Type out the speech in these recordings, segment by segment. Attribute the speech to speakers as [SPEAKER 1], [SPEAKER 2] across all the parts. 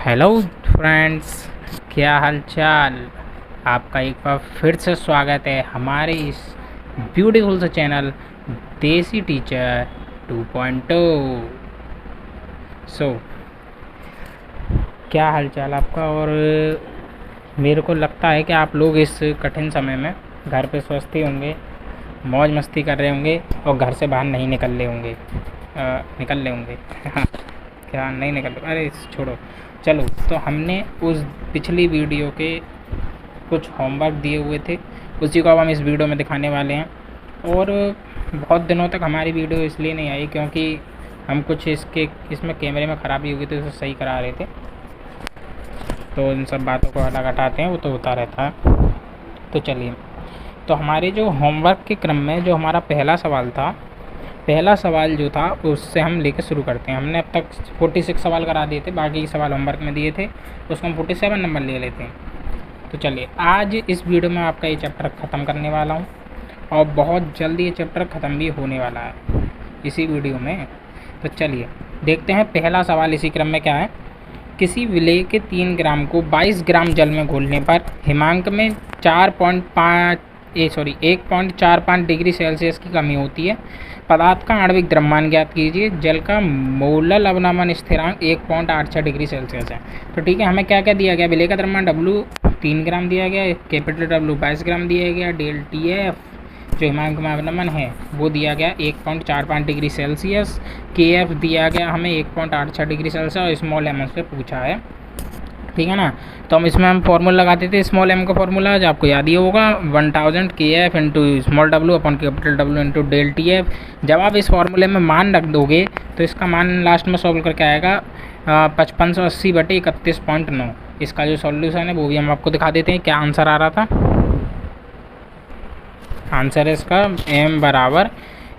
[SPEAKER 1] Hello friends, क्या हाल चाल। आपका एक बार फिर से स्वागत है हमारे इस ब्यूटीफुल से चैनल देसी टीचर 2.0। सो क्या हाल चाल आपका। और मेरे को लगता है कि आप लोग इस कठिन समय में घर पे स्वस्थ ही होंगे, मौज मस्ती कर रहे होंगे और घर से बाहर नहीं निकल रहे होंगे। निकल रहे होंगे क्या नहीं निकल रहे? अरे छोड़ो, चलो। तो हमने उस पिछली वीडियो के कुछ होमवर्क दिए हुए थे, उसी को अब हम इस वीडियो में दिखाने वाले हैं। और बहुत दिनों तक हमारी वीडियो इसलिए नहीं आई क्योंकि हम कुछ इसमें कैमरे में ख़राबी हो गई थी, उसे सही करा रहे थे। तो इन सब बातों को अलग हटाते हैं, वो तो होता रहता है। तो चलिए, तो हमारे जो होमवर्क के क्रम में जो हमारा पहला सवाल जो था उससे हम लेकर शुरू करते हैं। हमने अब तक 46 सवाल करा दिए थे, बाकी सवाल होमवर्क में दिए थे, उसको हम 47 नंबर ले लेते हैं। तो चलिए, आज इस वीडियो में आपका ये चैप्टर ख़त्म करने वाला हूँ और बहुत जल्दी ये चैप्टर ख़त्म भी होने वाला है इसी वीडियो में। तो चलिए देखते हैं पहला सवाल इसी क्रम में क्या है। किसी विलेय के 3 ग्राम को 22 ग्राम जल में घोलने पर हिमांक में 1.45 डिग्री सेल्सियस की कमी होती है। पदार्थ का आणविक द्रव्यमान ज्ञात कीजिए। जल का मोलल अवनमन स्थिरांक 1.86 डिग्री सेल्सियस है। तो ठीक है, हमें क्या क्या दिया गया? विलेय का द्रव्यमान W 3 ग्राम दिया गया, कैपिटल W 22 ग्राम दिया गया, डेल TF जो हिमांक में अवनमन है वो दिया गया 1.45 डिग्री सेल्सियस, KF दिया गया हमें 1.86 डिग्री सेल्सियस और स्मॉल m से पूछा है। ठीक है ना। तो हम फॉर्मूला लगाते थे। स्मॉल m का फॉर्मूला जो आपको याद ही होगा, 1000 KF into small W upon capital W into del TF। जब आप इस फॉर्मूले में मान रख दोगे तो इसका मान लास्ट में सॉल्व करके आएगा 5580/31.9। इसका जो सॉल्यूशन है वो भी हम आपको दिखा देते हैं क्या आंसर आ रहा था। आंसर है इसका m बराबर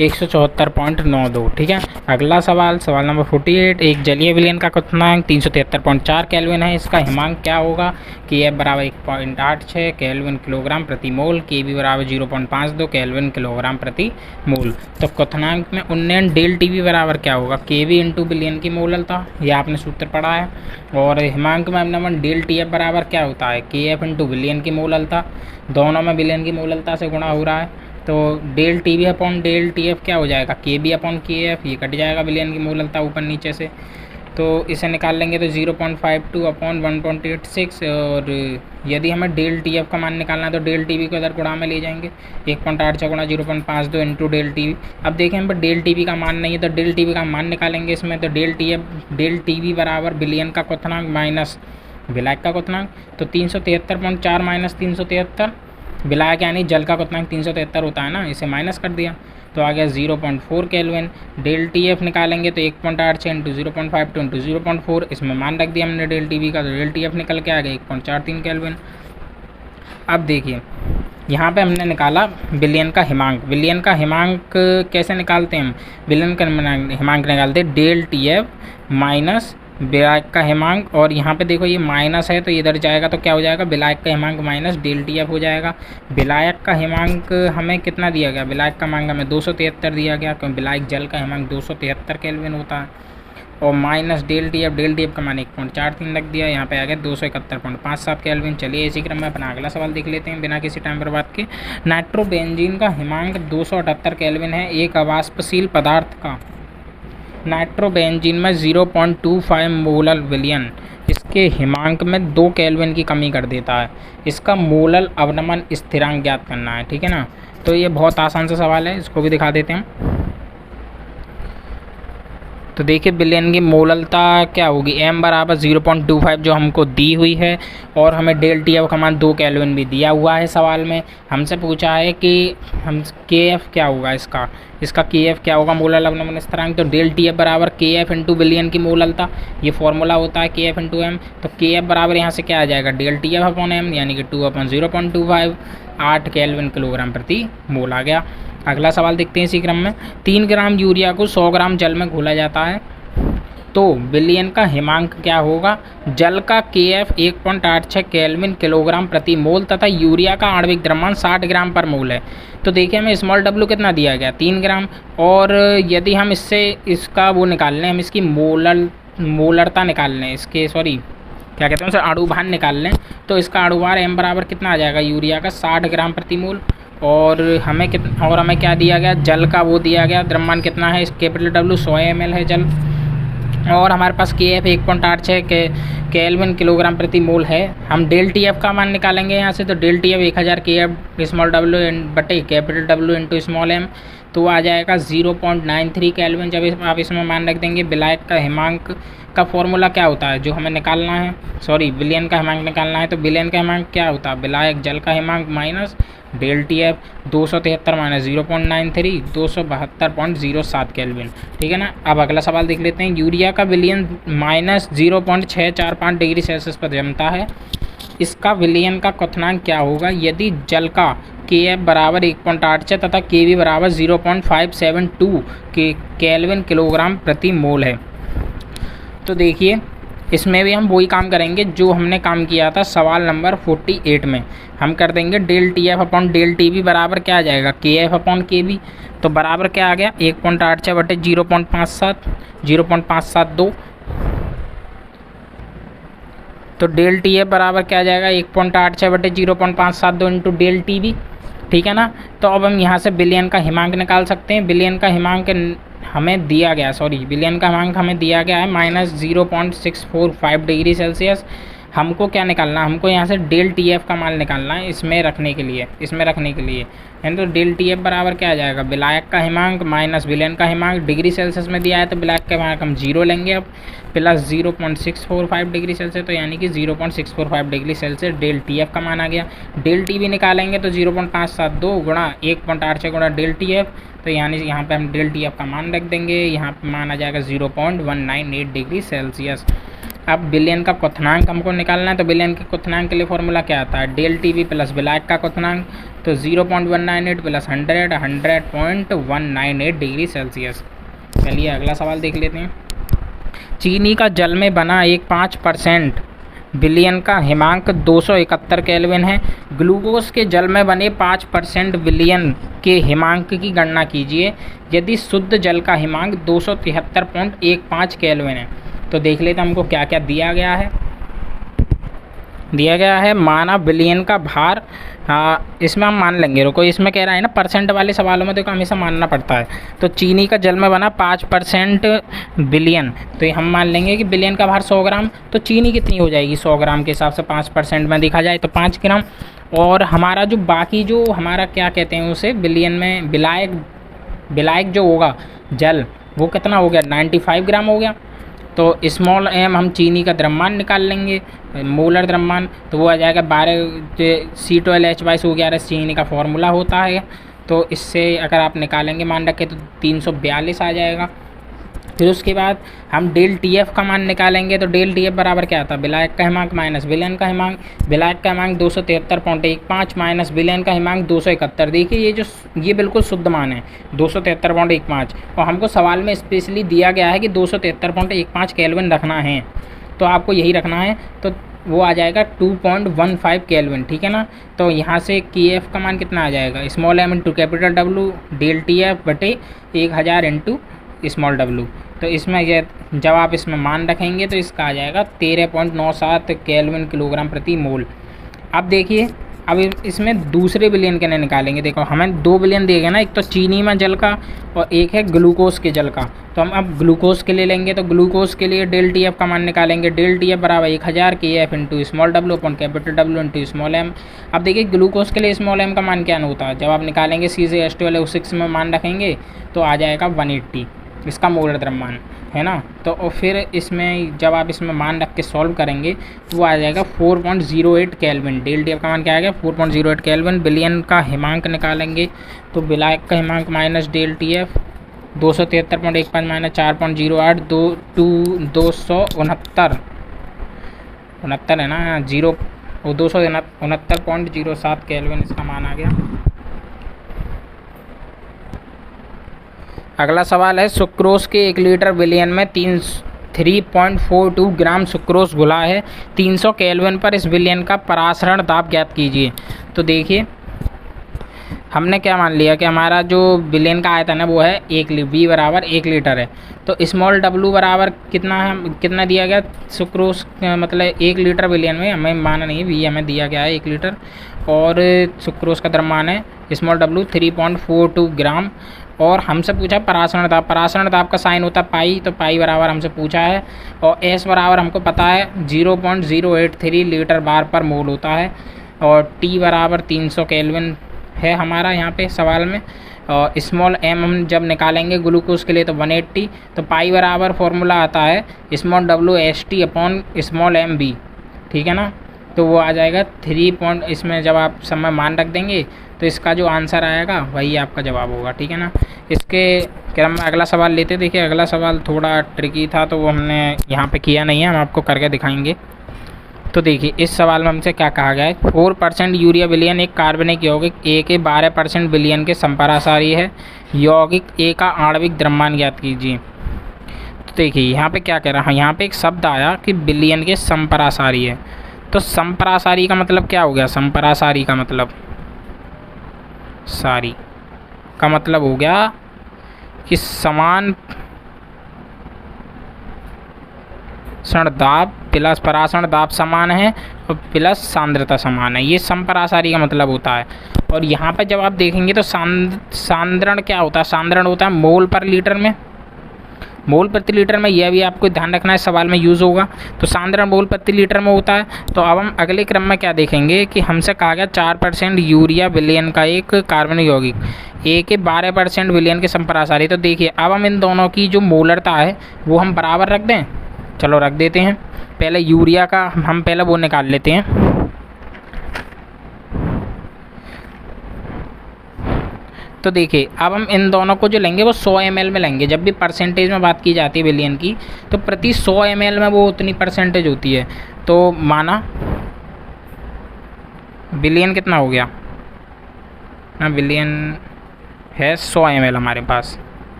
[SPEAKER 1] 174.92। ठीक है। अगला सवाल नंबर 48। एक जलीय विलयन का क्वथनांक 373.4 केल्विन है। इसका हिमांक क्या होगा? कि F बराबर 1.86 केल्विन किलोग्राम प्रति मोल, KB बराबर 0.52 केल्विन किलोग्राम प्रति मोल। तो क्वथनांक में उन्नयन डेल TB बराबर क्या होगा? KB इंटू विलयन की मोललता, यह आपने सूत्र पढ़ा है। और हिमांक में अवनमन डेल TF बराबर क्या होता है? KF इंटू विलयन की मोललता, दोनों में विलयन की मोललता से गुणा हो रहा है। तो del TB upon del TF क्या हो जाएगा? KB अपॉन KF, ये कट जाएगा विलयन की मोललता ऊपर नीचे से। तो इसे निकाल लेंगे तो 0.52 अपॉन 1.86। और यदि हमें डेल TF का मान निकालना है तो डेल TB को इधर गुणा में ले जाएंगे, 1.86 गुणा 0.52 इंटू डेल TB। अब देखें हम पर डेल TB का मान नहीं है तो डेल TB का मान निकालेंगे इसमें। तो डेल TB बराबर विलयन का क्वथनांक माइनस विलायक का क्वथनांक। तो 373.4 माइनस 373, विलायक यानी जल का क्वथनांक 373 होता है ना, इसे माइनस कर दिया तो आ गया 0.4 केल्विन। डेल TF निकालेंगे तो 1.86 इंटू 0.52 इंटू 0.4, इसमें मान रख दिया हमने डेल TB का, तो डेल TF निकल के आ गया 1.43 केल्विन। अब देखिए यहाँ पे हमने निकाला विलयन का हिमांक। विलयन का हिमांक कैसे निकालते हैं हम? विलयन का हिमांक निकालते हैं डेल TF माइनस विलायक का हिमांक। और यहाँ पे देखो ये माइनस है तो इधर जाएगा तो क्या हो जाएगा? विलायक का हिमांक माइनस डेल TF हो जाएगा। विलायक का हिमांक हमें कितना दिया गया? विलायक का हिमांक हमें 273 दिया गया क्योंकि विलायक जल का हिमांक 273 केल्विन होता है। और माइनस डेल TF का मान 1.43 रख दिया, यहाँ पे आ गया 271.57 केल्विन। चलिए इसी क्रम में अपना अगला सवाल देख लेते हैं बिना किसी टाइम बर्बाद के। नाइट्रोबेंजीन का हिमांक 278 केल्विन है। एक अवाष्पशील पदार्थ का नाइट्रोबेंजीन में 0.25 मोलल विलयन इसके हिमांक में 2 केल्विन की कमी कर देता है। इसका मोलल अवनमन स्थिरांक ज्ञात करना है। ठीक है ना। तो ये बहुत आसान सा सवाल है, इसको भी दिखा देते हैं। तो देखिए विलयन की मोललता क्या होगी? m बराबर 0.25 जो हमको दी हुई है, और हमें डेल TF का मान 2 केल्विन भी दिया हुआ है। सवाल में हमसे पूछा है कि हम KF क्या होगा इसका KF क्या होगा? मोलल अवनमन स्थिरांक। तो डेल TF बराबर KF इंटू विलयन की मोललता, ये फॉर्मूला होता है KF इंटू M। तो KF बराबर यहाँ से क्या आ जाएगा? डेल TF अपॉन M यानी कि 2 अपॉन 0.25, 8 केल्विन किलोग्राम प्रति मोल आ गया। अगला सवाल देखते हैं इसी क्रम में। 3 ग्राम यूरिया को 100 ग्राम जल में घोला जाता है तो विलयन का हिमांक क्या होगा? जल का KF 1.86 केल्विन किलोग्राम प्रति मोल तथा यूरिया का आणविक द्रव्यमान 60 ग्राम पर मोल है। तो देखिए हमें स्मॉल W कितना दिया गया? 3 ग्राम। और यदि हम इसका वो निकाल लें, हम इसकी मोलरता निकाल लें, क्या कहते हैं उसे अणु भार निकाल लें तो इसका अणु भार m बराबर कितना आ जाएगा यूरिया का 60 ग्राम प्रति मोल। और हमें क्या दिया गया, जल का वो दिया गया, द्रव्यमान कितना है, कैपिटल W 100 ml है जल। और हमारे पास KF 1.86 केल्विन किलोग्राम प्रति मोल है। हम डेल TF का मान निकालेंगे यहाँ से, तो del TF 1000 KF small w बटे capital W into small m, तो आ जाएगा 0.93 केल्विन। जब आप इसमें मान रख देंगे। विलायक का हिमांक का फॉर्मूला क्या होता है जो हमें निकालना है, सॉरी विलयन का हिमांक निकालना है, तो विलयन का हिमांक क्या होता है, विलायक जल का हिमांक minus del TF 273 minus 0.93 272.07 kelvin, ठीक है ना। अब अगला सवाल देख लेते हैं। यूरिया का विलयन माइनस 0.645 डिग्री सेल्सियस पर जमता है, इसका विलयन का क्वथनांक क्या होगा यदि जल का KF बराबर 1.86 तथा KB बराबर 0.572 के केल्विन किलोग्राम प्रति मोल है। तो देखिए इसमें भी हम वही काम करेंगे जो हमने काम किया था सवाल नंबर 48 में। हम कर देंगे del TF upon del TB बराबर क्या आ जाएगा, KF अपॉन KB, तो बराबर क्या आ गया 1.86 बटे 0.572। तो डेल TF बराबर क्या आ जाएगा 1.86 बटे 0.572 इंटू डेल TB, ठीक है ना। तो अब हम यहाँ से विलयन का हिमांक निकाल सकते हैं। विलयन का हिमांक हमें दिया गया, विलयन का हिमांक हमें दिया गया है माइनस 0.645 डिग्री सेल्सियस। हमको क्या निकालना है, हमको यहाँ से डेल TF का मान निकालना है इसमें रखने के लिए, यानी तो डेल TF बराबर क्या आ जाएगा, विलायक का हिमांक माइनस विलयन का हिमांक, डिग्री सेल्सियस में दिया है तो विलायक का हिमांक हम 0 लेंगे अब, प्लस 0.645 डिग्री सेल्सियस, तो यानी कि 0.645 डिग्री सेल्सियस डेल TF का मान आ गया। डेल TB निकालेंगे तो 0.572 गुणा 1.86 गुणा डेल TF, तो यानी यहाँ पे हम डेल TF का मान रख देंगे, यहाँ पे मान आ जाएगा 0.198 डिग्री सेल्सियस। अब विलयन का क्वथनांक हमको निकालना है, तो विलयन के क्वथनांक के लिए फॉर्मूला क्या आता है, डेल TB प्लस विलायक का क्वथनांक, तो 0.198 प्लस 100.198 डिग्री सेल्सियस। चलिए अगला सवाल देख लेते हैं। चीनी का जल में बना एक 5% विलयन का हिमांक 271 केल्विन है। ग्लूकोज के जल में बने 5% विलयन के हिमांक की गणना कीजिए यदि शुद्ध जल का हिमांक 273.15 केल्विन है। तो देख लेते हैं हमको क्या क्या दिया गया है। माना विलयन का भार, इसमें हम मान लेंगे, रुको इसमें कह रहा है ना परसेंट वाले सवालों में देखो हमेशा मानना पड़ता है। तो चीनी का जल में बना 5% विलयन, तो ये हम मान लेंगे कि विलयन का भार 100 ग्राम, तो चीनी कितनी हो जाएगी 100 ग्राम के हिसाब से 5% में देखा जाए तो 5 ग्राम। और हमारा जो बाकी जो हमारा क्या कहते हैं उसे विलयन में विलायक जो होगा जल, वो कितना हो गया 95 ग्राम हो गया। तो स्मॉल m हम चीनी का द्रव्यमान निकाल लेंगे, मोलर द्रव्यमान, तो वो आ जाएगा 12 C12H22 चीनी का फॉर्मूला होता है। तो इससे अगर आप निकालेंगे मान रखें तो 342 आ जाएगा। फिर उसके बाद हम डेल TF का मान निकालेंगे, तो डेल TF बराबर क्या आता है, विलायक का हिमांक माइनस विलयन का हिमांक। विलायक का हिमांक 273.15 माइनस विलयन का हिमांक 271। देखिए ये बिल्कुल शुद्ध मान है 273.15, और हमको सवाल में स्पेशली दिया गया है कि 273.15 केल्विन रखना है, तो आपको यही रखना है, तो वो आ जाएगा 2.15 केल्विन, ठीक है ना। तो यहाँ से KF का मान कितना आ जाएगा, small m into capital W del TF बटे 1000 इंटू स्मॉल w। तो इसमें जब आप इसमें मान रखेंगे तो इसका आ जाएगा 13.97 केल्विन किलोग्राम प्रति मोल। अब देखिए अब इसमें दूसरे विलयन के निकालेंगे। देखो हमें 2 विलयन दिए गए ना, एक तो चीनी में जल का और एक है ग्लूकोज के जल का। तो हम अब ग्लूकोज के लिए लेंगे, तो ग्लूकोज के लिए डेल TF का मान निकालेंगे। डेल TF बराबर 1000 KF into small w upon capital W into small m। अब देखिए ग्लूकोज के लिए स्मॉल m का मान क्या होता है, जब आप निकालेंगे सीधे H12O6 में मान रखेंगे तो आ जाएगा 180, इसका मोलर द्रव्यमान है ना। तो और फिर इसमें जब आप इसमें मान रख के सॉल्व करेंगे तो वो आ जाएगा 4.08 केल्विन। डेल TF का मान क्या आएगा 4.08 केल्विन। विलयन का हिमांक निकालेंगे, तो विलायक का हिमांक माइनस डेल TF 273.15 माइनस 4.08 269 है ना, 269.07 केल्विन इसका मान आ गया। अगला सवाल है, सुक्रोज के 1 लीटर विलयन में 3.42 ग्राम सुक्रोज घुला है, 300 केल्विन पर इस विलयन का परासरण दाब ज्ञात कीजिए। तो देखिए हमने क्या मान लिया कि हमारा जो विलयन का आयतन है वो है V बराबर 1 लीटर है। तो स्मॉल W बराबर कितना है, कितना दिया गया सुक्रोज, मतलब 1 लीटर विलयन में हमें माना नहीं है, V हमें दिया गया है 1 लीटर। और सुक्रोज का द्रव्यमान है स्मॉल W 3.42 ग्राम। और हमसे पूछा परासरण दाब, परासरण दाब का साइन होता है पाई, तो पाई बराबर हमसे पूछा है। और एस बराबर हमको पता है 0.083 लीटर बार पर मोल होता है। और टी बराबर 300 केल्विन है हमारा यहाँ पे सवाल में। और स्मॉल एम हम जब निकालेंगे ग्लूकोज के लिए तो 180। तो पाई बराबर फॉर्मूला आता है small W ST upon small MB, ठीक है ना। तो वो आ जाएगा 3 इसमें जब आप समय मान रख देंगे तो इसका जो आंसर आएगा वही आपका जवाब होगा, ठीक है ना। इसके क्रम में अगला सवाल लेते। देखिए अगला सवाल थोड़ा ट्रिकी था तो वो हमने यहाँ पे किया नहीं है, हम आपको करके दिखाएंगे। तो देखिए इस सवाल में हमसे क्या कहा गया है, 4% यूरिया विलयन एक कार्बनिक यौगिक A के 12% विलयन के संपरासारी है। यौगिक A का आणविक द्रव्यमान ज्ञात कीजिए। तो देखिए यहाँ पे क्या कह रहा है, यहाँ पे एक शब्द आया कि विलयन के संपरासारी है। तो संपरासारी का मतलब क्या हो गया, संपरासारी का मतलब सारी का मतलब हो गया कि समान दाब प्लस परासरण दाब समान है और प्लस सांद्रता समान है, ये संपरासारी का मतलब होता है। और यहाँ पर जब आप देखेंगे तो सांद्रण क्या होता है, सांद्रण होता है मोल पर लीटर में, मोल प्रति लीटर में, यह भी आपको ध्यान रखना है सवाल में यूज़ होगा। तो सांद्रण मोल प्रति लीटर में होता है। तो अब हम अगले क्रम में क्या देखेंगे कि हमसे कहा गया 4% यूरिया विलयन का एक कार्बनिक यौगिक A के 12% विलयन के संपरासारी। तो देखिए अब हम इन दोनों की जो मोलरता है वो हम बराबर रख दें, चलो रख देते हैं। पहले यूरिया का हम पहले वो निकाल लेते हैं। तो देखिए अब हम इन दोनों को जो लेंगे वो 100 ml में लेंगे। जब भी परसेंटेज में बात की जाती है विलयन की तो प्रति 100 ml में वो उतनी परसेंटेज होती है। तो माना विलयन कितना हो गया ना, विलयन है 100 ml हमारे पास।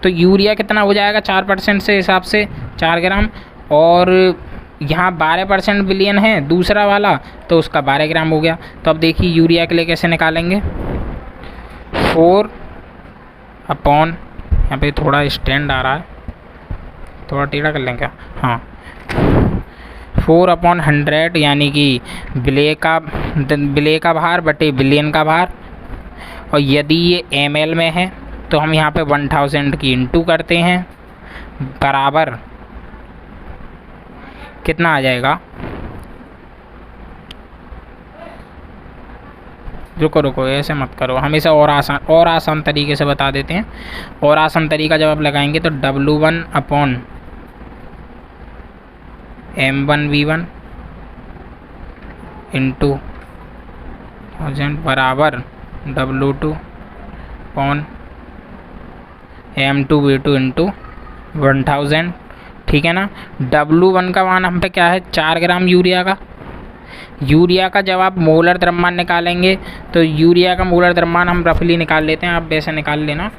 [SPEAKER 1] तो यूरिया कितना हो जाएगा 4% से हिसाब से 4 ग्राम। और यहाँ 12% विलयन है दूसरा वाला, तो उसका 12 ग्राम हो गया। तो अब देखिए यूरिया के लिए कैसे निकालेंगे, 4 अपॉन, यहाँ पे थोड़ा स्टैंड आ रहा है, थोड़ा टेढ़ा कर लें क्या, हाँ, 4/100 यानी कि विलेय का भार बटे विलयन का भार। और यदि ये ml में है तो हम यहाँ पे 1000 की इंटू करते हैं, बराबर कितना आ जाएगा, रुको ऐसे मत करो, हम इसे और आसान तरीके से बता देते हैं। और आसान तरीका जब आप लगाएंगे तो W1 अपॉन M1V1 इंटू 1000 बराबर W2 अपॉन M2V2 इंटू 1000, ठीक है ना। W1 का मान हम पे क्या है 4 ग्राम यूरिया का जब आप मोलर द्रव्यमान निकालेंगे तो यूरिया का मोलर द्रव्यमान हम रफली निकाल लेते हैं, आप वैसे निकाल लेना।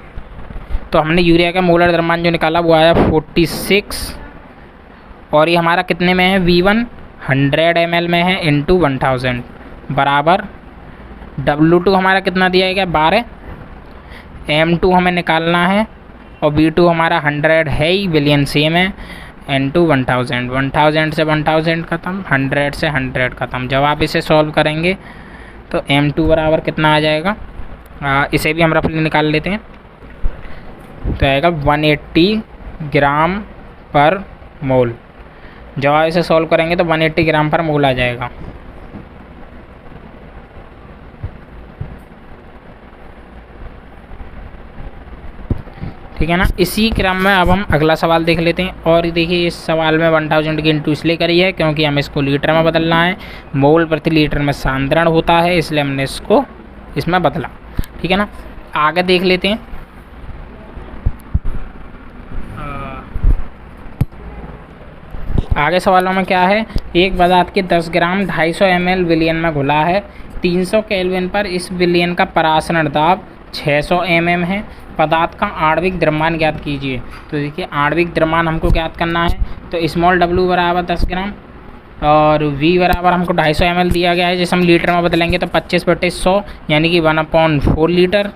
[SPEAKER 1] तो हमने यूरिया का मोलर द्रव्यमान जो निकाला वो आया 46। और ये हमारा कितने में है, V1 100 ml में है इंटू 1000 बराबर W2 हमारा कितना दिया गया 12, M2 हमें निकालना है और V2 हमारा 100 है ही, विलयन सेम है, इंटू 1000 से 1000 ख़त्म, 100 से 100 ख़त्म। जब आप इसे सॉल्व करेंगे तो M2 बराबर कितना आ जाएगा, इसे भी हम रफली निकाल लेते हैं। तो आएगा 180 ग्राम पर मोल। जब आप इसे सॉल्व करेंगे तो 180 ग्राम पर मोल आ जाएगा। ठीक है ना। इसी क्रम में अब हम अगला सवाल देख लेते हैं। और देखिए इस सवाल में 1000 की इंटू इसलिए करी है क्योंकि हमें इसको लीटर में बदलना है, मोल प्रति लीटर में सांद्रण होता है, इसलिए हमने इसको इसमें बदला। ठीक है ना। आगे देख लेते हैं। आगे सवालों में क्या है, एक पदार्थ के 10 ग्राम 250 ml विलयन में घुला है, 300 केल्विन पर इस विलयन का परासरण दाब 600 mm है। पदार्थ का आणविक द्रव्यमान ज्ञात कीजिए। तो देखिए आणविक द्रव्यमान हमको ज्ञात करना है, तो स्मॉल w बराबर 10 ग्राम और V बराबर हमको 250 ml दिया गया है, जैसे हम लीटर में बदलेंगे तो 25/100 यानी कि 1/4 लीटर।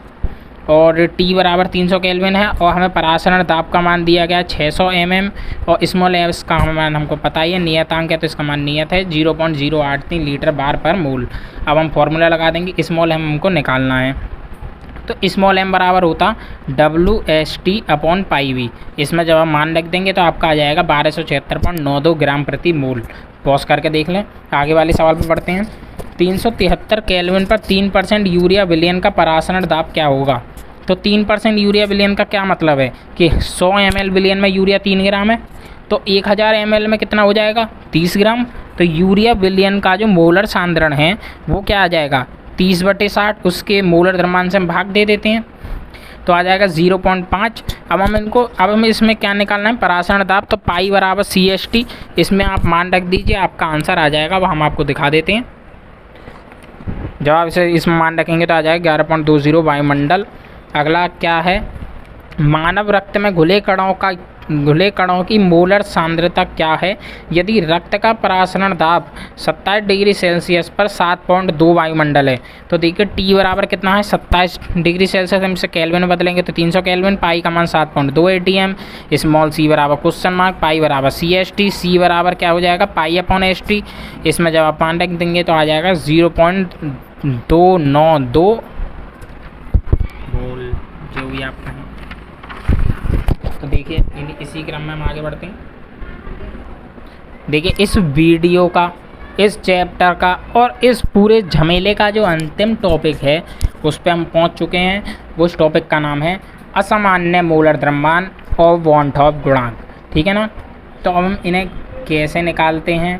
[SPEAKER 1] और T बराबर 300 केल्विन है और हमें परासरण दाब का मान दिया गया है 600 mm और स्मॉल एस का मान हमको पता ही है, नियतांक है तो इसका मान नियत है 0.083 लीटर बार पर मोल। अब हम फॉर्मूला लगा देंगे, स्मॉल एम हमको निकालना है। तो स्मॉल एम बराबर होता WST/πV। इसमें जब आप मान रख देंगे तो आपका आ जाएगा 1276.92 ग्राम प्रति मोल। पॉज करके देख लें, आगे वाले सवाल पर बढ़ते हैं। 373 केल्विन पर 3% यूरिया विलयन का परासरण दाब क्या होगा? तो 3% यूरिया विलयन का क्या मतलब है कि 100 ml विलयन में यूरिया 3 ग्राम है, तो 1000 ml में कितना हो जाएगा? 30 ग्राम। तो यूरिया विलयन का जो मोलर सांद्रण है वो क्या आ जाएगा? 30/60। उसके मोलर द्रव्यमान से हम भाग दे देते हैं तो आ जाएगा 0.5। अब हमें इसमें क्या निकालना है? परासरण दाब। तो पाई बराबर CST, इसमें आप मान रख दीजिए, आपका आंसर आ जाएगा, वो हम आपको दिखा देते हैं। जब आप इसे इसमें मान रखेंगे तो आ जाएगा 11.20 वायुमंडल। अगला क्या है? मानव रक्त में घुले कणों की मोलर सांद्रता क्या है यदि रक्त का परासरण दाब 27 डिग्री सेल्सियस पर 7.2 वायुमंडल है? तो देखिए T बराबर कितना है? 27 डिग्री सेल्सियस, हम इसे केल्विन में बदलेंगे तो 300 केल्विन। पाई का मान 7.2 ATM। स्मॉल c बराबर क्वेश्चन मार्क, पाई बराबर CST। C बराबर क्या हो जाएगा? पाई/ST। इसमें जब आप मान रख देंगे तो आ जाएगा 0.292 मोल, जो भी आप कहें। तो देखिए इसी क्रम में हम आगे बढ़ते हैं। देखिए इस वीडियो का, इस चैप्टर का और इस पूरे झमेले का जो अंतिम टॉपिक है उस पर हम पहुंच चुके हैं। उस टॉपिक का नाम है असामान्य मोलर द्रव्यमान और वॉन हॉफ गुणांक। ठीक है ना? तो अब हम इन्हें कैसे निकालते हैं,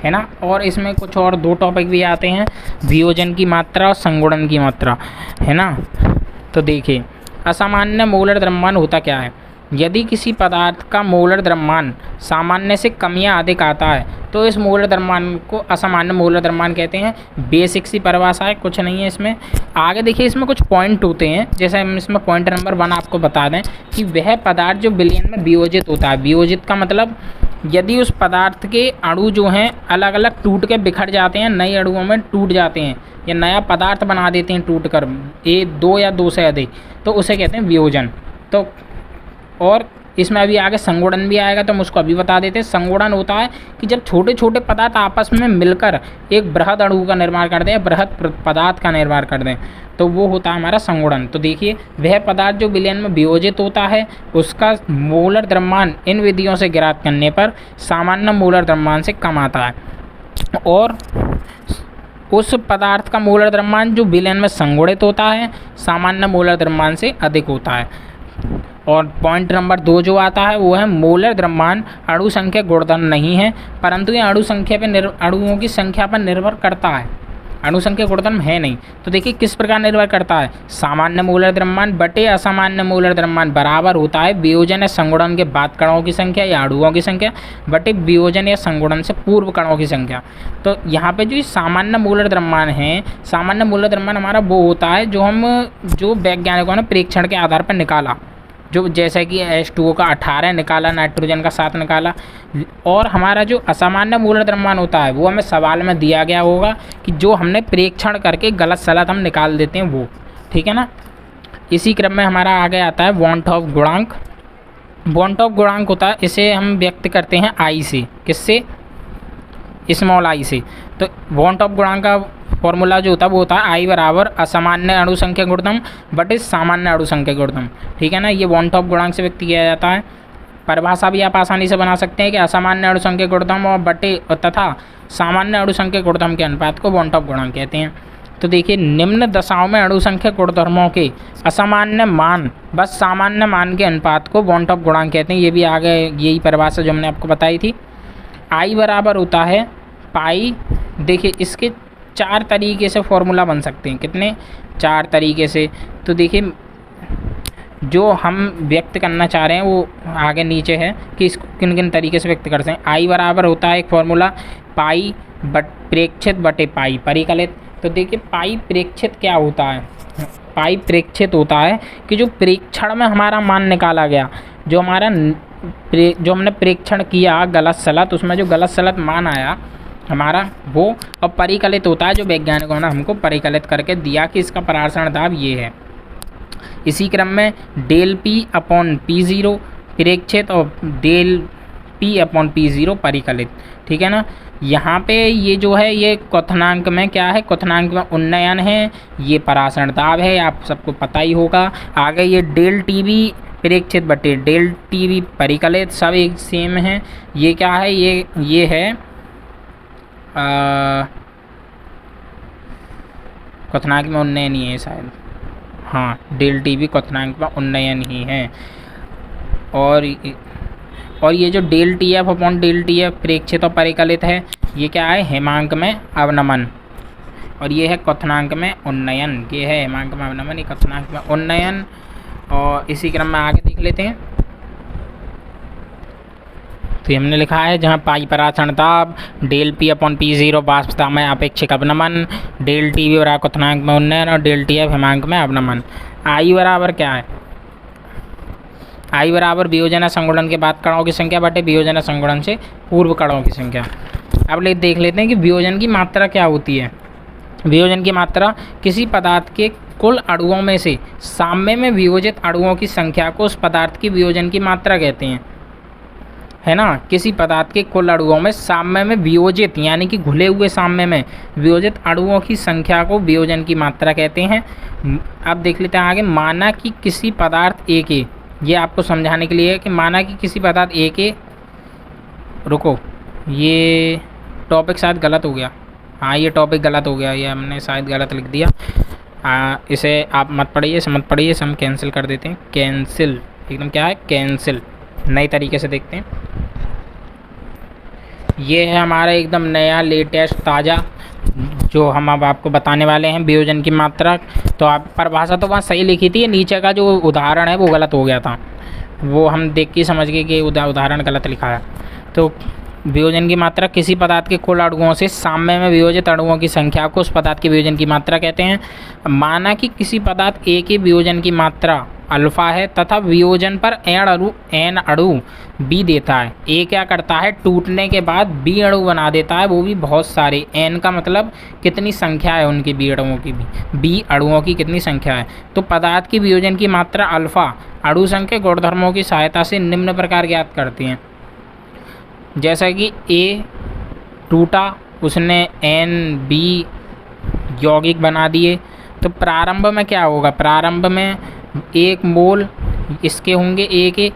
[SPEAKER 1] है ना? और इसमें कुछ और 2 टॉपिक भी आते हैं, वियोजन की मात्रा और संगुणन की मात्रा, है ना? तो देखिए असामान्य मोलर द्रव्यमान होता क्या है? यदि किसी पदार्थ का मोलर द्रव्यमान सामान्य से कम या अधिक आता है तो इस मोलर द्रव्यमान को असामान्य मोलर द्रव्यमान कहते हैं। बेसिक सी परिभाषा है, कुछ नहीं है इसमें। आगे देखिए इसमें कुछ पॉइंट होते हैं, जैसे हम इसमें पॉइंट नंबर 1 आपको बता दें कि वह पदार्थ जो विलयन में वियोजित होता है। वियोजित का मतलब यदि उस पदार्थ के अणु जो हैं अलग अलग टूट के बिखर जाते हैं, नए अणुओं में टूट जाते हैं या नया पदार्थ बना देते हैं टूट कर, 2 या 2 से अधिक, तो उसे कहते हैं वियोजन। तो और इसमें अभी आगे संगुणन भी आएगा तो हम उसको अभी बता देते हैं। संगुणन होता है कि जब छोटे छोटे पदार्थ आपस में मिलकर एक बृहद अणु का निर्माण कर दें, बृहद पदार्थ का निर्माण कर दें, तो वो होता है हमारा संगुणन। तो देखिए वह पदार्थ जो विलयन में वियोजित होता है उसका मोलर द्रव्यमान इन विधियों से ज्ञात करने पर सामान्य मोलर द्रव्यमान से कम आता है, और उस पदार्थ का मोलर द्रव्यमान जो विलयन में संगुणित होता है सामान्य मोलर द्रव्यमान से अधिक होता है। और पॉइंट नंबर 2 जो आता है वो है मोलर द्रव्यमान अणु संख्या गुणधर्म नहीं है, परंतु ये अणुओं की संख्या पर निर्भर करता है। अणु संख्या गुणधर्म है नहीं। तो देखिए किस प्रकार निर्भर करता है? सामान्य मोलर द्रव्यमान बटे असामान्य मोलर द्रव्यमान बराबर होता है वियोजन या संगुणन के बाद कणों की संख्या या अणुओं की संख्या बटे वियोजन या संगुणन से पूर्व कणों की संख्या। तो यहाँ पे जो सामान्य मोलर द्रव्यमान है, सामान्य मोलर द्रव्यमान हमारा वो होता है जो वैज्ञानिकों ने परीक्षण के आधार पर निकाला, जो जैसे कि H2O का 18 निकाला, नाइट्रोजन का 7 निकाला। और हमारा जो असामान्य मोलर द्रव्यमान होता है वो हमें सवाल में दिया गया होगा कि जो हमने परीक्षण करके गलत सलत हम निकाल देते हैं वो। ठीक है ना? इसी क्रम में हमारा आगे आता है वॉन हॉफ गुणांक। वॉन हॉफ गुणांक होता है, इसे हम व्यक्त करते हैं I से। किससे? स्मॉल I से। तो वॉन हॉफ गुणांक का फॉर्मूला जो होता है वो होता है I बराबर असामान्य अणु संख्या गुणधर्म बटे सामान्य अणु संख्या गुणधर्म। ठीक है ना? ये वॉन हॉफ गुणांक से व्यक्त किया जाता है। परिभाषा भी आप आसानी से बना सकते हैं कि असामान्य अणु संख्या गुणधर्म और बटे तथा सामान्य अणु संख्या गुणधर्म के अनुपात को वॉन हॉफ गुणांक कहते हैं। तो देखिए निम्न दशाओं में अणु संख्या गुणधर्मों के असामान्य मान बस सामान्य मान के अनुपात को वॉन हॉफ गुणांक कहते हैं। ये भी आगे यही परिभाषा जो हमने आपको बताई थी। I बराबर होता है पाई। देखिए इसके 4 तरीके से फॉर्मूला बन सकते हैं। कितने? 4 तरीके से। तो देखिए जो हम व्यक्त करना चाह रहे हैं वो आगे नीचे है कि इसको किन किन तरीके से व्यक्त करते हैं। I बराबर होता है एक फॉर्मूला पाई प्रेक्षित बटे पाई परिकलित। तो देखिए पाई प्रेक्षित क्या होता है? पाई प्रेक्षित होता है कि जो प्रेक्षण में हमारा मान निकाला गया, जो हमारा जो हमने प्रेक्षण किया गलत सलत, उसमें जो गलत सलत मान आया हमारा वो अब परिकलित होता है, जो वैज्ञानिकों ने हमको परिकलित करके दिया कि इसका परासरण दाब ये है। इसी क्रम में del P upon P zero प्रेक्षित और del P upon P zero परिकलित, ठीक है ना। यहाँ पे ये जो है ये क्वथनांक में क्या है, क्वथनांक में उन्नयन है, ये परासरण दाब है, आप सबको पता ही होगा। आगे ये डेल टी वी प्रेक्षित बटे डेल टी वी परिकलित, सब एक सेम है। ये क्या है, ये है क्वथनांक में उन्नयन ही है शायद, हाँ डेल टी वी क्वथनांक में उन्नयन ही है। और ये जो del T F upon del T F प्रेक्षित और परिकलित है, ये क्या है, हेमांक में अवनमन, और ये है क्वथनांक में उन्नयन। ये है हेमांक में अवनमन, ये क्वथनांक में उन्नयन। और इसी क्रम में आगे देख लेते हैं। तो हमने लिखा है जहाँ पाई परासरण दाब, del P upon P zero वाष्पता में अपेक्षिक अवनमन, डेल टी वी बराबर क्वथनांक में उन्नयन और डेल टी एफ हेमांक में अवनमन। आई बराबर क्या है, आई बराबर वियोजन संगुणन के बाद कणों की संख्या बटे वियोजन संगुणन से पूर्व कणों की संख्या। अब देख लेते हैं कि वियोजन की मात्रा क्या होती है। वियोजन की मात्रा किसी पदार्थ के कुल अणुओं में से साम्य में वियोजित अणुओं की संख्या को उस पदार्थ की वियोजन की मात्रा कहते हैं, है ना। किसी पदार्थ के कुल अणुओं में साम्य में वियोजित यानी कि घुले हुए साम्य में वियोजित अणुओं की संख्या को वियोजन की मात्रा कहते हैं। अब देख लेते हैं आगे, माना कि किसी पदार्थ ए के, ये आपको समझाने के लिए है कि माना कि किसी पदार्थ ए के, रुको ये टॉपिक शायद गलत हो गया, हाँ ये टॉपिक गलत हो गया, ये हमने शायद गलत लिख दिया। इसे आप मत पढ़िए, मत पढ़िए, हम कैंसिल कर देते हैं। कैंसिल एकदम क्या है, कैंसिल, नए तरीके से देखते हैं। ये है हमारा एकदम नया लेटेस्ट ताज़ा जो हम अब आपको बताने वाले हैं वियोजन की मात्रा। तो आप परिभाषा तो वहाँ सही लिखी थी, नीचे का जो उदाहरण है वो गलत हो गया था, वो हम देख के समझ गए कि उदाहरण गलत लिखा है। तो वियोजन की मात्रा किसी पदार्थ के कुल अणुओं से साम्य में वियोजित अणुओं की संख्या को उस पदार्थ के वियोजन की मात्रा कहते हैं। माना कि किसी पदार्थ ए के वियोजन की मात्रा अल्फा है तथा वियोजन पर एन अणु बी देता है। ए क्या करता है, टूटने के बाद बी अणु बना देता है, वो भी बहुत सारे। एन का मतलब कितनी संख्या है उनकी, बी अणुओं की, बी अणुओं की कितनी संख्या है। तो पदार्थ की वियोजन की मात्रा अल्फा अणु संख्या गुणधर्मों की सहायता से निम्न प्रकार ज्ञात करती हैं। जैसा कि ए टूटा, उसने एन बी यौगिक बना दिए, तो प्रारंभ में क्या होगा, प्रारंभ में 1 मोल इसके होंगे ए के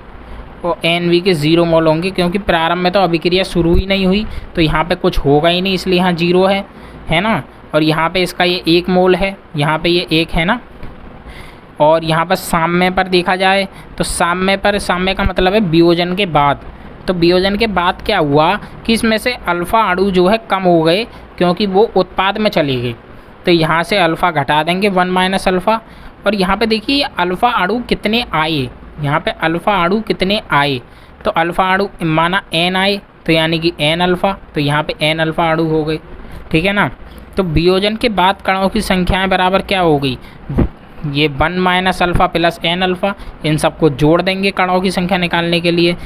[SPEAKER 1] और एन बी के 0 मोल होंगे, क्योंकि प्रारंभ में तो अभिक्रिया शुरू ही नहीं हुई, तो यहाँ पे कुछ होगा ही नहीं, इसलिए यहाँ 0 है ना। और यहाँ पे इसका ये 1 मोल है, यहाँ पे ये 1 है ना। और यहाँ पर साम्य पर देखा जाए तो साम्य का मतलब है वियोजन के बाद। तो वियोजन के बाद क्या हुआ कि इसमें से अल्फ़ा अणु जो है कम हो गए, क्योंकि वो उत्पाद में चली गई। तो यहाँ से अल्फ़ा घटा देंगे 1 माइनस अल्फ़ा। और यहाँ पे देखिए अल्फ़ा अणु कितने आए, यहाँ पे अल्फ़ा अणु कितने आए, तो अल्फ़ा अणु माना n आए, तो यानी कि n अल्फ़ा, तो यहाँ पे n अल्फ़ा अणु हो गए, ठीक है ना। तो वियोजन के बाद कणों की संख्याएं बराबर क्या हो गई, ये 1 minus alpha plus n alpha, इन सबको जोड़ देंगे कणों की संख्या निकालने के लिए,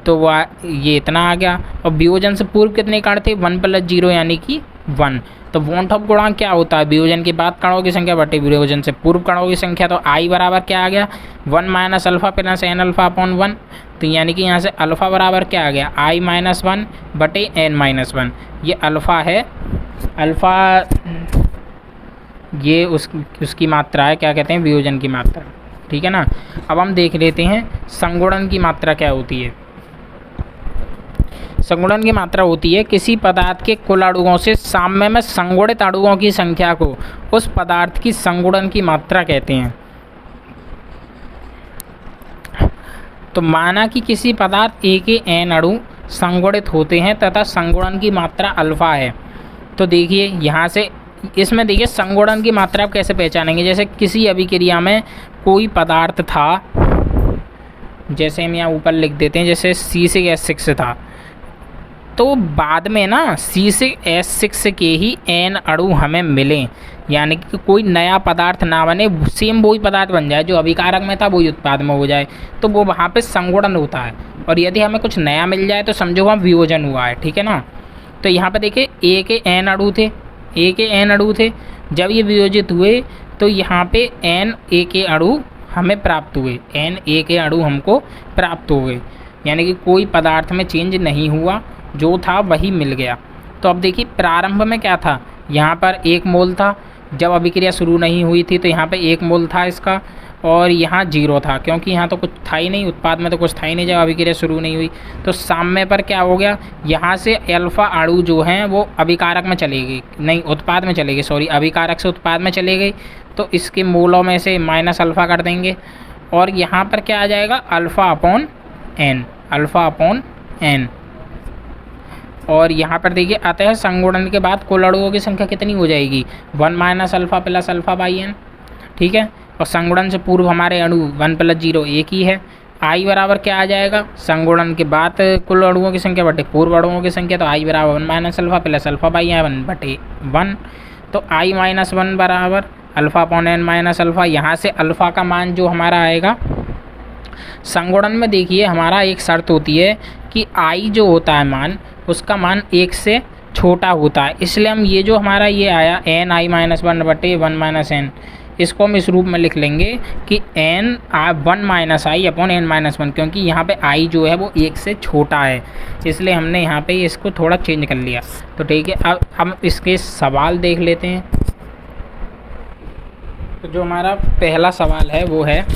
[SPEAKER 1] तो वह ये इतना आ गया। और वियोजन से पूर्व कितने कण थे, 1 प्लस 0 यानी कि 1। तो वॉन टॉप गुणांक क्या होता है, वियोजन के बाद कणों की संख्या बटे वियोजन से पूर्व कणों की संख्या। तो आई बराबर क्या आ गया, 1 minus alpha plus N alpha upon 1। तो यानी कि यहाँ से अल्फ़ा बराबर क्या आ गया, आई माइनस 1 बटे एन माइनस 1। ये अल्फ़ा है, अल्फ़ा ये उसकी मात्रा है, क्या कहते हैं, वियोजन की मात्रा, ठीक है ना। अब हम देख लेते हैं संगुणन की मात्रा क्या होती है। संगुणन की मात्रा होती है किसी पदार्थ के कुल अणुओं से साम्य में संगुणित अणुओं की संख्या को उस पदार्थ की संगुणन की मात्रा कहते हैं। तो माना कि किसी पदार्थ ए के n अणु संगुणित होते हैं तथा संगुणन की मात्रा अल्फ़ा है। तो देखिए यहाँ से इसमें देखिए संगुणन की मात्रा आप कैसे पहचानेंगे। जैसे किसी अभिक्रिया में कोई पदार्थ था, जैसे हम यहाँ ऊपर लिख देते हैं, जैसे C6H6 था, तो बाद में ना C6H6 के ही N अणु हमें मिलें, यानी कि कोई नया पदार्थ ना बने, सेम वही पदार्थ बन जाए जो अभिकारक में था वही उत्पाद में हो जाए, तो वो वहाँ पे संगुणन होता है। और यदि हमें कुछ नया मिल जाए तो समझो वहाँ वियोजन हुआ है, ठीक है ना। तो यहाँ पे देखिए A के N अणु थे, A के N अणु थे, जब ये वियोजित हुए तो यहाँ पे N A के अणु हमें प्राप्त हुए, N A के अणु हमको प्राप्त हो गए, यानी कि कोई पदार्थ में चेंज नहीं हुआ, जो था वही मिल गया। तो अब देखिए प्रारंभ में क्या था, यहाँ पर 1 मोल था, जब अभिक्रिया शुरू नहीं हुई थी तो यहाँ पे 1 मोल था इसका, और यहाँ 0 था, क्योंकि यहाँ तो कुछ था ही नहीं, उत्पाद में तो कुछ था ही नहीं जब अभिक्रिया शुरू नहीं हुई। तो साम्य पर क्या हो गया, यहाँ से अल्फा अणु जो हैं वो अभिकारक में चले गए, नहीं उत्पाद में चले गए, सॉरी अभिकारक से उत्पाद में चले गए, तो इसके मोलों में से माइनस अल्फ़ा कर देंगे, और यहाँ पर क्या आ जाएगा alpha upon N, alpha upon N. और यहाँ पर देखिए अतः संगुणन के बाद कुल अणुओं की संख्या कितनी हो जाएगी, 1 minus alpha plus alpha by N, ठीक है। और संगुणन से पूर्व हमारे अणु 1 + 0 1 ही है। आई बराबर क्या आ जाएगा, संगुणन के बाद कुल अणुओं की संख्या बटे पूर्व अणुओं की संख्या, तो आई बराबर 1 minus alpha plus alpha by N बटे 1। तो आई माइनस 1 बराबर alpha upon N minus alpha. यहाँ से अल्फ़ा का मान जो हमारा आएगा, संगुणन में देखिए हमारा एक शर्त होती है कि आई जो होता है मान, उसका मान 1 से छोटा होता है, इसलिए हम ये जो हमारा ये आया एन आई माइनस 1 बटे 1 माइनस एन, इसको हम इस रूप में लिख लेंगे कि एन 1 माइनस आई अपॉन एन माइनस 1, क्योंकि यहाँ पे आई जो है वो 1 से छोटा है, इसलिए हमने यहाँ पे इसको थोड़ा चेंज कर लिया। तो ठीक है, अब हम इसके सवाल देख लेते हैं। तो जो हमारा पहला सवाल है वो है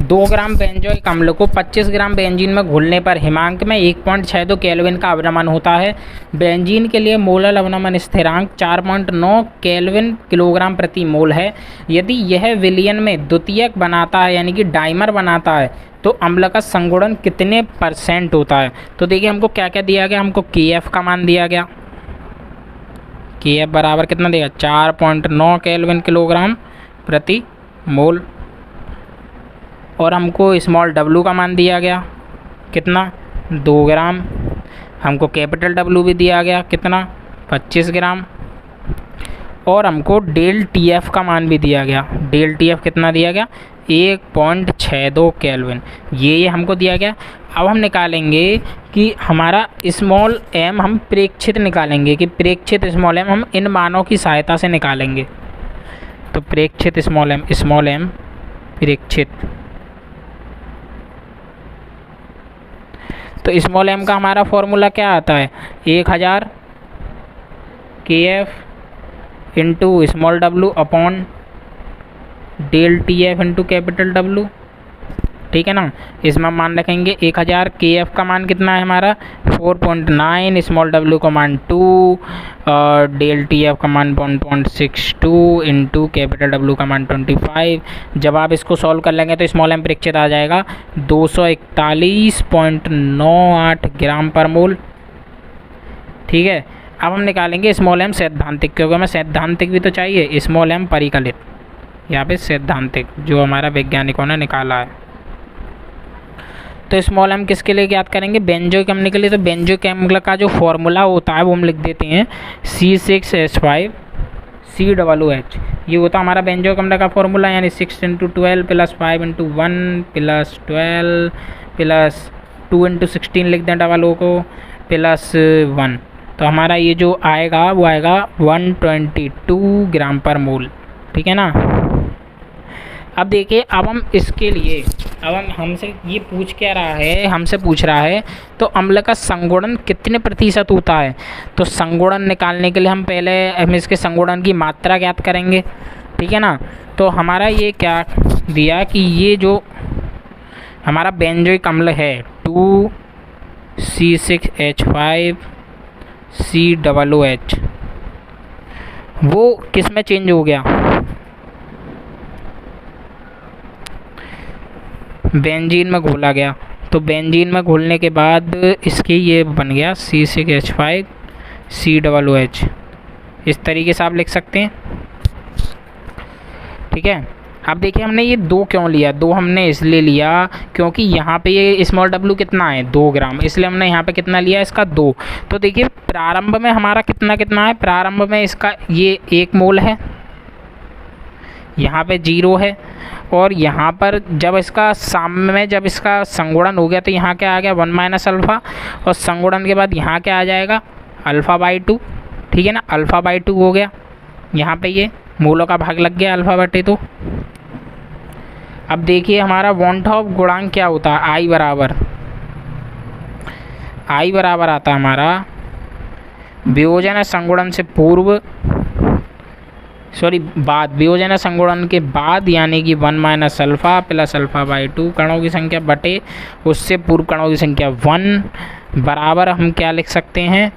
[SPEAKER 1] 2 ग्राम बेंजोइक अम्ल को 25 ग्राम बेंजीन में घुलने पर हिमांक में 1.62 केल्विन का अवनमन होता है। बेंजीन के लिए मोलर अवनमन स्थिरांक 4.9 केल्विन किलोग्राम प्रति मोल है। यदि यह विलयन में द्वितीयक बनाता है, यानी कि डाइमर बनाता है, तो अम्ल का संगुणन कितने % होता है। तो देखिए हमको क्या क्या दिया गया, हमको KF का मान दिया गया, KF बराबर कितना दिया 4.9 केल्विन किलोग्राम प्रति मोल, और हमको स्मॉल W का मान दिया गया कितना 2 ग्राम, हमको कैपिटल W भी दिया गया कितना 25 ग्राम, और हमको डेल TF का मान भी दिया गया, डेल TF कितना दिया गया 1.62 केल्विन, ये हमको दिया गया। अब हम निकालेंगे कि हमारा स्मॉल m, हम प्रेक्षित निकालेंगे कि प्रेक्षित स्मॉल m हम इन मानों की सहायता से निकालेंगे। तो प्रेक्षित स्मॉल m प्रेक्षित, तो स्मॉल m का हमारा फॉर्मूला क्या आता है 1000 KF into small w upon del TF into capital W, ठीक है ना। इसमें मान रखेंगे 1000, KF का मान कितना है हमारा 4.9, स्मॉल w का मान 2 और डेल TF का मान 1.62 इंटू कैपिटल W का मान 25। जब आप इसको सॉल्व कर लेंगे तो स्मॉल m प्रेक्षित आ जाएगा 241.98 ग्राम पर मोल, ठीक है। अब हम निकालेंगे स्मॉल m सैद्धांतिक, क्योंकि हमें सैद्धांतिक भी तो चाहिए, स्मॉल m परिकलित, यहाँ पे सैद्धांतिक जो हमारा वैज्ञानिकों ने निकाला है। तो स्मॉल m किसके लिए ज्ञात करेंगे, बेंजोइक अम्ल के लिए। तो बेंजोइक अम्ल का जो फॉर्मूला होता है वो हम लिख देते हैं C6H5COOH, ये होता है हमारा बेंजोइक अम्ल का फॉर्मूला, यानी 6 × 12 + 5 × 1 + 12 + 2 × 16 लिख दें डबल ओ को + 1, तो हमारा ये जो आएगा वो आएगा 122 ग्राम पर मोल, ठीक है ना। अब देखिए, अब हम इसके लिए, अब हम हमसे ये पूछ क्या रहा है, हमसे पूछ रहा है तो अम्ल का संगुणन कितने % होता है। तो संगुणन निकालने के लिए हम पहले इसके संगुणन की मात्रा ज्ञात करेंगे, ठीक है ना। तो हमारा ये क्या दिया कि ये जो हमारा बेंजोइक अम्ल है 2C6H5COOH, वो किस में चेंज हो गया, बेंजीन में घोला गया। तो बेंजीन में घोलने के बाद इसके ये बन गया C6H5COOH, इस तरीके से आप लिख सकते हैं, ठीक है। अब देखिए हमने ये 2 क्यों लिया, 2 हमने इसलिए लिया क्योंकि यहाँ पे ये स्मॉल डब्लू कितना है 2 ग्राम, इसलिए हमने यहाँ पे कितना लिया इसका 2। तो देखिए प्रारंभ में हमारा कितना कितना है, प्रारंभ में इसका ये 1 मोल है, यहाँ पे 0 है, और यहाँ पर जब इसका साम्य में जब इसका संगुणन हो गया तो यहाँ क्या आ गया 1 माइनस अल्फ़ा, और संगुणन के बाद यहाँ क्या आ जाएगा अल्फ़ा बाई 2, ठीक है ना, अल्फ़ा बाई 2 हो गया। यहाँ पे ये मूलों का भाग लग गया अल्फ़ा बटे 2। अब देखिए हमारा वन ऑफ गुणांक क्या होता है, आई बराबर आता है हमारा वियोजन संगुणन से पूर्व, बाद, वियोजन संगुणन के बाद, यानी कि 1 minus alpha plus alpha by 2 कणों की संख्या बटे उससे पूर्व कणों की संख्या 1 बराबर हम क्या लिख सकते हैं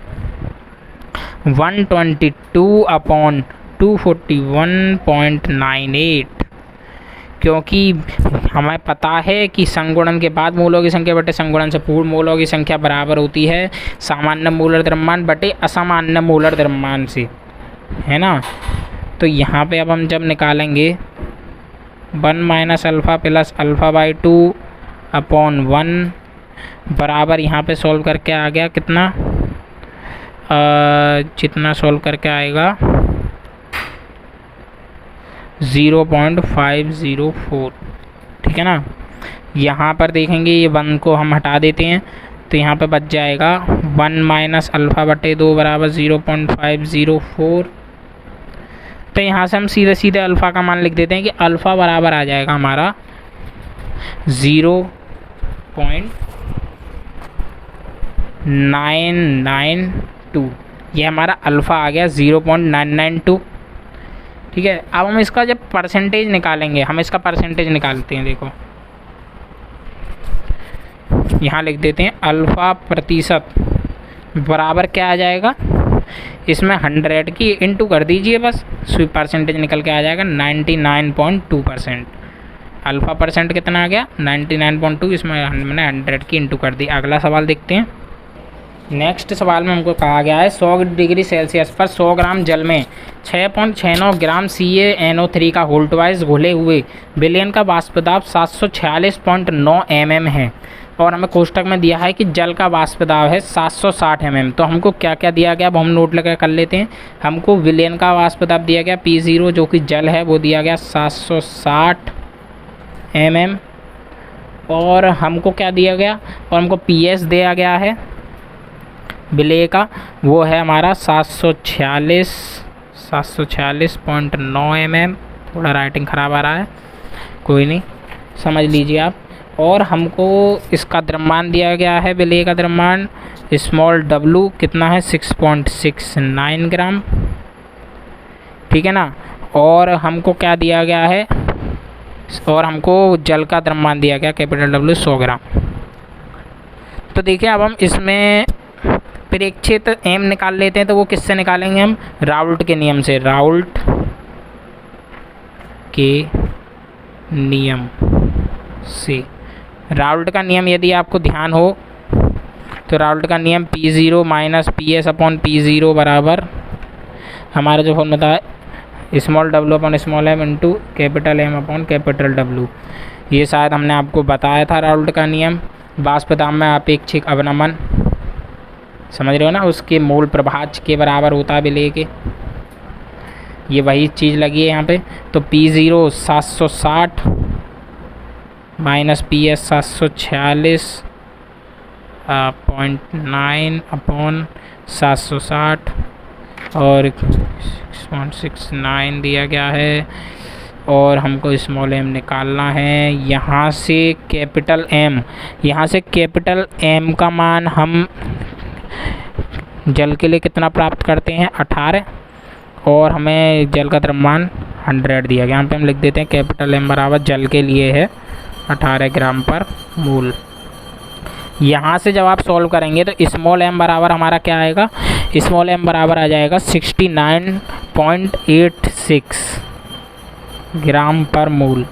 [SPEAKER 1] 122/241.98, क्योंकि हमें पता है कि संगुणन के बाद मूलों की संख्या बटे संगुणन से पूर्व मूलों की संख्या बराबर होती है सामान्य मूलर द्रव्यमान बटे असामान्य मूलर द्रव्यमान से, है ना। तो यहाँ पे अब हम जब निकालेंगे 1 minus alpha plus alpha by 2 upon 1 बराबर, यहाँ पे सॉल्व करके आ गया कितना, जितना सॉल्व करके आएगा 0.504, ठीक है ना। यहाँ पर देखेंगे ये 1 को हम हटा देते हैं तो यहाँ पे बच जाएगा 1 माइनस अल्फ़ा बटे 2 बराबर 0.504। तो यहाँ से हम सीधे सीधे अल्फ़ा का मान लिख देते हैं कि अल्फ़ा बराबर आ जाएगा हमारा 0.992, ये हमारा अल्फ़ा आ गया 0.992, ठीक है। अब हम इसका जब परसेंटेज निकालेंगे, हम इसका परसेंटेज निकालते हैं, देखो यहाँ लिख देते हैं अल्फ़ा प्रतिशत बराबर क्या आ जाएगा, इसमें 100 की इंटू कर दीजिए बस, परसेंटेज निकल के आ जाएगा 99.2%। अल्फ़ा परसेंट कितना आ गया 99.2, इसमें हमने 100 की इंटू कर दी। अगला सवाल देखते हैं। नेक्स्ट सवाल में हमको कहा गया है 100 डिग्री सेल्सियस पर 100 ग्राम जल में 6.69 ग्राम CaNO3 का होल्ट वाइज घुले हुए विलयन का वाष्प दाब 746.9 mm है, और हमें कोष्टक में दिया है कि जल का वाष्प दाब है 760 mm। तो हमको क्या क्या दिया गया अब हम नोट लगा कर लेते हैं। हमको विलयन का वाष्प दाब दिया गया P0 जो कि जल है, वो दिया गया 760 mm, और हमको क्या दिया गया, और हमको PS दिया गया है विलेय का, वो है हमारा 746.9 mm। थोड़ा राइटिंग ख़राब आ रहा है, कोई नहीं, समझ लीजिए आप। और हमको इसका द्रव्यमान दिया गया है विलेय का द्रव्यमान स्मॉल w कितना है 6.69 ग्राम, ठीक है ना। और हमको क्या दिया गया है, और हमको जल का द्रव्यमान दिया गया कैपिटल W 100 ग्राम। तो देखिए अब हम इसमें प्रेक्षित m निकाल लेते हैं, तो वो किससे निकालेंगे हम, राउल्ट के नियम से, राउल्ट के नियम से। राउल्ट का नियम यदि आपको ध्यान हो तो राउल्ट का नियम P0 minus PS upon P0 बराबर हमारा जो फॉर्मूला है small w upon small m into capital M upon capital W। ये शायद हमने आपको बताया था राउल्ट का नियम। वाष्प दाब में अपेक्षिक अवनमन, समझ रहे हो ना, उसके मूल प्रभाज के बराबर होता है विलेय के, ये वही चीज़ लगी है यहाँ पे। तो P0 760 माइनस PS 746.9 अपॉन 760 और 6.69 दिया गया है, और हमको स्मॉल m निकालना है। यहाँ से कैपिटल M, यहाँ से कैपिटल M का मान हम जल के लिए कितना प्राप्त करते हैं 18, और हमें जल का द्रव्यमान 100 दिया गया। यहाँ पे हम लिख देते हैं कैपिटल M बराबर जल के लिए है 18 ग्राम पर मूल। यहाँ से जब आप सॉल्व करेंगे तो स्मॉल m बराबर हमारा क्या आएगा, स्मॉल m बराबर आ जाएगा 69.86 ग्राम पर मूल,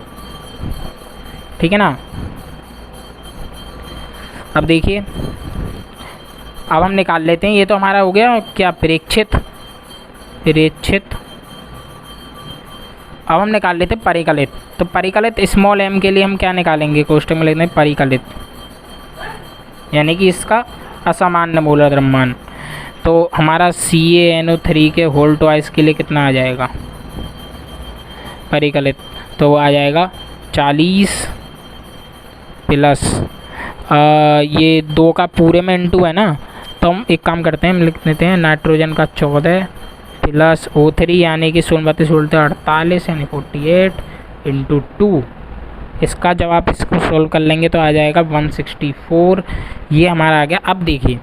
[SPEAKER 1] ठीक है ना। अब देखिए अब हम निकाल लेते हैं, ये तो हमारा हो गया क्या प्रेक्षित अब हम निकाल लेते परिकलित। तो परिकलित स्मॉल m के लिए हम क्या निकालेंगे, कोष्टक में लिखते हैं परिकलित, यानी कि इसका असामान्य मोलर द्रव्यमान। तो हमारा CaNO3 के होल ट्वाइस के लिए कितना आ जाएगा परिकलित, तो वो आ जाएगा 40 प्लस ये 2 का पूरे में इंटू है ना, तो हम एक काम करते हैं, हम लिख देते हैं नाइट्रोजन का 14 प्लस O3 यानी कि 48 यानी 48 इंटू 2। इसका जब आप इसको सोल्व कर लेंगे तो आ जाएगा 164। ये हमारा आ गया। अब देखिए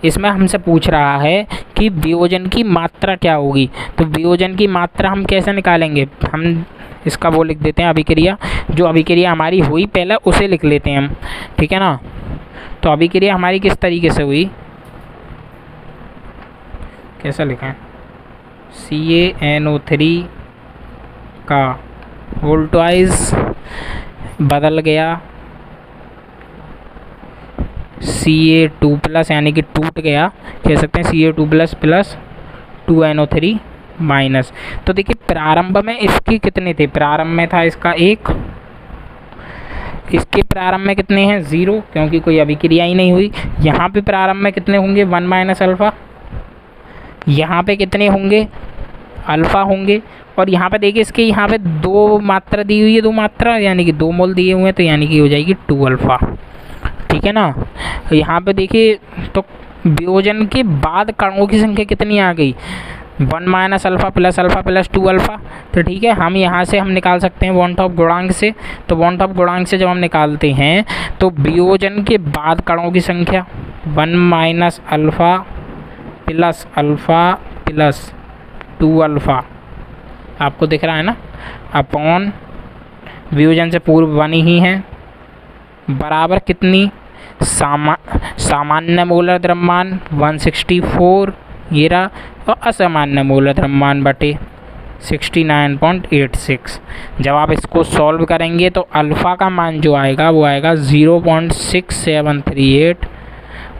[SPEAKER 1] इसमें हमसे पूछ रहा है कि वियोजन की मात्रा क्या होगी। तो वियोजन की मात्रा हम कैसे निकालेंगे, हम इसका वो लिख देते हैं अभिक्रिया, जो अभिक्रिया हमारी हुई पहले उसे लिख लेते हैं हम, ठीक है ना। तो अभिक्रिया हमारी किस तरीके से हुई, कैसा लिखा है, CaNO3 का होल ट्वाइस बदल गया Ca2 प्लस, यानी कि टूट गया, कह सकते हैं Ca2 plus plus 2NO3 minus. तो देखिए प्रारंभ में इसके कितने थे, प्रारंभ में था इसका 1, इसके प्रारंभ में कितने हैं 0, क्योंकि कोई अभिक्रिया ही नहीं हुई। यहाँ पे प्रारंभ में कितने होंगे 1 माइनस अल्फ़ा, यहाँ पे कितने होंगे अल्फ़ा होंगे, और यहाँ पे देखिए इसके यहाँ पे 2 मात्रा दी हुई है, 2 मात्रा यानी कि 2 मोल दिए हुए हैं, तो यानी कि हो जाएगी 2 अल्फ़ा, ठीक है ना। यहाँ पे देखिए तो वियोजन के बाद कणों की संख्या कितनी आ गई 1 माइनस अल्फ़ा प्लस 2 अल्फ़ा। तो ठीक है, हम यहाँ से हम निकाल सकते हैं वन टॉप गुणांक से। तो वन टॉप गुणांक से जब हम निकालते हैं तो वियोजन के बाद कणों की संख्या 1 माइनस अल्फ़ा प्लस 2 अल्फ़ा, आपको दिख रहा है ना, अपॉन वियोजन से पूर्व 1 ही है, बराबर कितनी सामान्य मोलर द्रव्यमान 164 ये रहा, और असामान्य मोलर द्रव्यमान बटे 69.86। जब आप इसको सॉल्व करेंगे तो अल्फ़ा का मान जो आएगा वो आएगा 0.6738,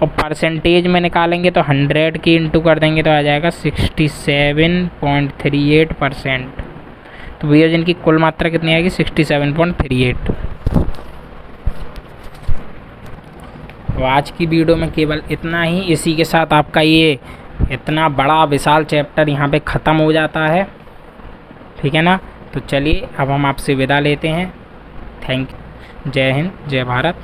[SPEAKER 1] और परसेंटेज में निकालेंगे तो 100 की इंटू कर देंगे तो आ जाएगा 67.38%। तो वियोजन की कुल मात्रा कितनी आएगी 67.38। तो आज की वीडियो में केवल इतना ही। इसी के साथ आपका ये इतना बड़ा विशाल चैप्टर यहाँ पे ख़त्म हो जाता है, ठीक है ना। तो चलिए अब हम आपसे विदा लेते हैं। Thank you. जय हिंद, जय भारत।